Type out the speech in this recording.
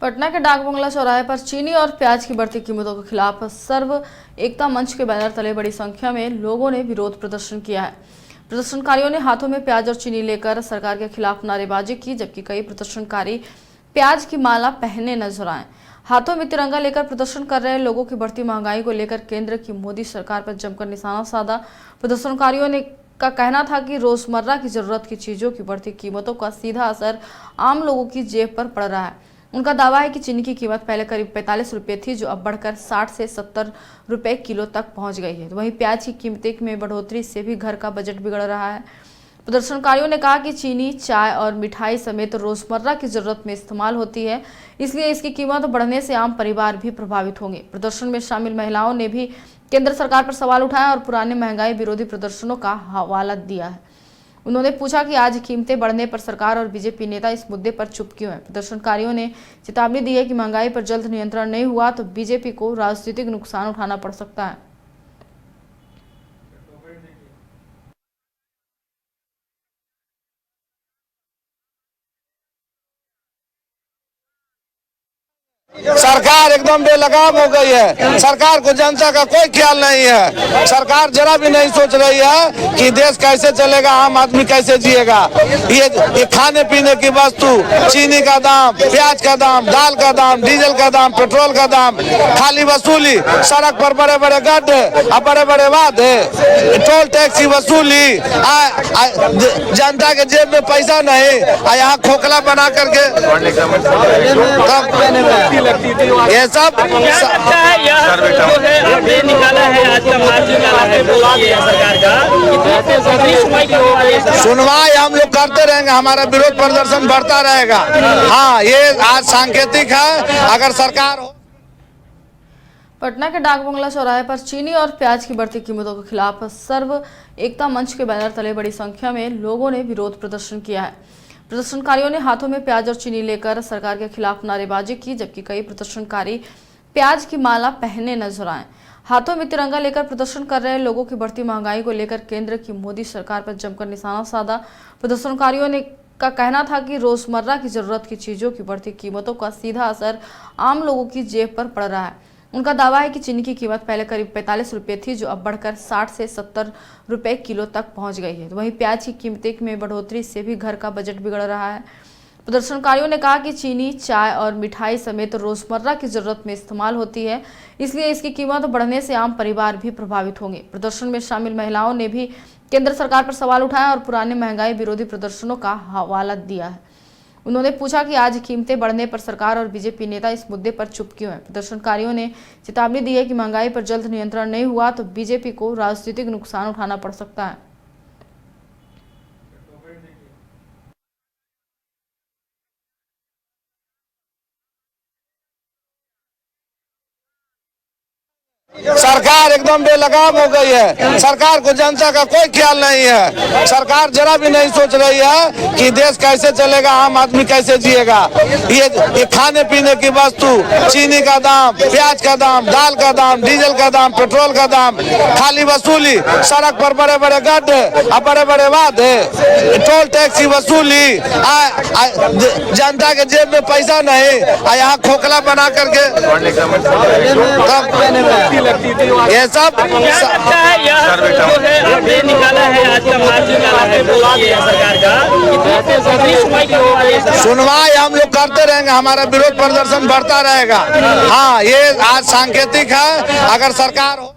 पटना के डाक बंगला चौराहे पर चीनी और प्याज की बढ़ती कीमतों के खिलाफ सर्व एकता मंच के बैनर तले बड़ी संख्या में लोगों ने विरोध प्रदर्शन किया है। प्रदर्शनकारियों ने हाथों में प्याज और चीनी लेकर सरकार के खिलाफ नारेबाजी की, जबकि कई प्रदर्शनकारी प्याज की माला पहने नजर आए। हाथों में तिरंगा लेकर प्रदर्शन कर रहे लोगों की बढ़ती महंगाई को लेकर केंद्र की मोदी सरकार पर जमकर निशाना साधा। प्रदर्शनकारियों ने का कहना था कि रोजमर्रा की जरूरत की चीजों की बढ़ती कीमतों का सीधा असर आम लोगों की जेब पर पड़ रहा है। उनका दावा है कि चीनी की कीमत पहले करीब 45 रुपये थी, जो अब बढ़कर 60 से 70 रुपये किलो तक पहुंच गई है। तो वहीं प्याज की कीमतें में बढ़ोतरी से भी घर का बजट बिगड़ रहा है। प्रदर्शनकारियों ने कहा कि चीनी चाय और मिठाई समेत रोजमर्रा की जरूरत में इस्तेमाल होती है, इसलिए इसकी कीमत बढ़ने से आम परिवार भी प्रभावित होंगे। प्रदर्शन में शामिल महिलाओं ने भी केंद्र सरकार पर सवाल उठाया और पुराने महंगाई विरोधी प्रदर्शनों का हवाला दिया है। उन्होंने पूछा कि आज कीमतें बढ़ने पर सरकार और बीजेपी नेता इस मुद्दे पर चुप क्यों हैं। प्रदर्शनकारियों ने चेतावनी दी है कि महंगाई पर जल्द नियंत्रण नहीं हुआ तो बीजेपी को राजनीतिक नुकसान उठाना पड़ सकता है। सरकार एकदम बेलगाम हो गई है। सरकार को जनता का कोई ख्याल नहीं है। सरकार जरा भी नहीं सोच रही है कि देश कैसे चलेगा, आम आदमी कैसे जिएगा। ये खाने पीने की वस्तु, चीनी का दाम, प्याज का दाम, दाल का दाम, डीजल का दाम, पेट्रोल का दाम, खाली वसूली। सड़क पर बड़े बड़े गड्ढे और बड़े बड़े वादे, टोल टैक्स की वसूली। जनता के जेब में पैसा नहीं, यहाँ खोखला बना करके ये सब निकाला है। आज का मार्च निकाला है सरकार का, सुनवाई हम लोग करते रहेंगे, हमारा विरोध प्रदर्शन बढ़ता रहेगा। हाँ, ये आज सांकेतिक है। अगर सरकार हो पटना के डाक बंगला चौराहे पर चीनी और प्याज की बढ़ती कीमतों के खिलाफ सर्व एकता मंच के बैनर तले बड़ी संख्या में लोगों ने विरोध प्रदर्शन किया है। प्रदर्शनकारियों ने हाथों में प्याज और चीनी लेकर सरकार के खिलाफ नारेबाजी की, जबकि कई प्रदर्शनकारी प्याज की माला पहने नजर आए। हाथों में तिरंगा लेकर प्रदर्शन कर रहे लोगों की बढ़ती महंगाई को लेकर केंद्र की मोदी सरकार पर जमकर निशाना साधा। प्रदर्शनकारियों ने का कहना था कि रोजमर्रा की जरूरत की चीजों की बढ़ती कीमतों का सीधा असर आम लोगों की जेब पर पड़ रहा है। उनका दावा है कि चीनी की कीमत पहले करीब 45 रुपये थी, जो अब बढ़कर 60 से 70 रुपये किलो तक पहुंच गई है। तो वहीं प्याज की कीमतें में बढ़ोतरी से भी घर का बजट बिगड़ रहा है। प्रदर्शनकारियों ने कहा कि चीनी चाय और मिठाई समेत रोजमर्रा की जरूरत में इस्तेमाल होती है, इसलिए इसकी कीमत बढ़ने से आम परिवार भी प्रभावित होंगे। प्रदर्शन में शामिल महिलाओं ने भी केंद्र सरकार पर सवाल उठाया और पुराने महंगाई विरोधी प्रदर्शनों का हवाला दिया है। उन्होंने पूछा कि आज कीमतें बढ़ने पर सरकार और बीजेपी नेता इस मुद्दे पर चुप क्यों हैं। प्रदर्शनकारियों ने चेतावनी दी है कि महंगाई पर जल्द नियंत्रण नहीं हुआ तो बीजेपी को राजनीतिक नुकसान उठाना पड़ सकता है। सरकार एकदम बेलगाम हो गई है। सरकार को जनता का कोई ख्याल नहीं है। सरकार जरा भी नहीं सोच रही है कि देश कैसे चलेगा, आम आदमी कैसे जिएगा। ये खाने पीने की वस्तु, चीनी का दाम, प्याज का दाम, दाल का दाम, डीजल का दाम, पेट्रोल का दाम, खाली वसूली। सड़क पर बड़े बड़े गड्ढे और बड़े बड़े वादे, टोल टैक्स की वसूली। जनता के जेब में पैसा नहीं, यहाँ खोखला बना करके ये सब निकाला है। आज का मार्च निकाला है सरकार का, सुनवाई हम लोग करते रहेंगे, हमारा विरोध प्रदर्शन बढ़ता रहेगा। हाँ, ये आज सांकेतिक है। अगर सरकार हो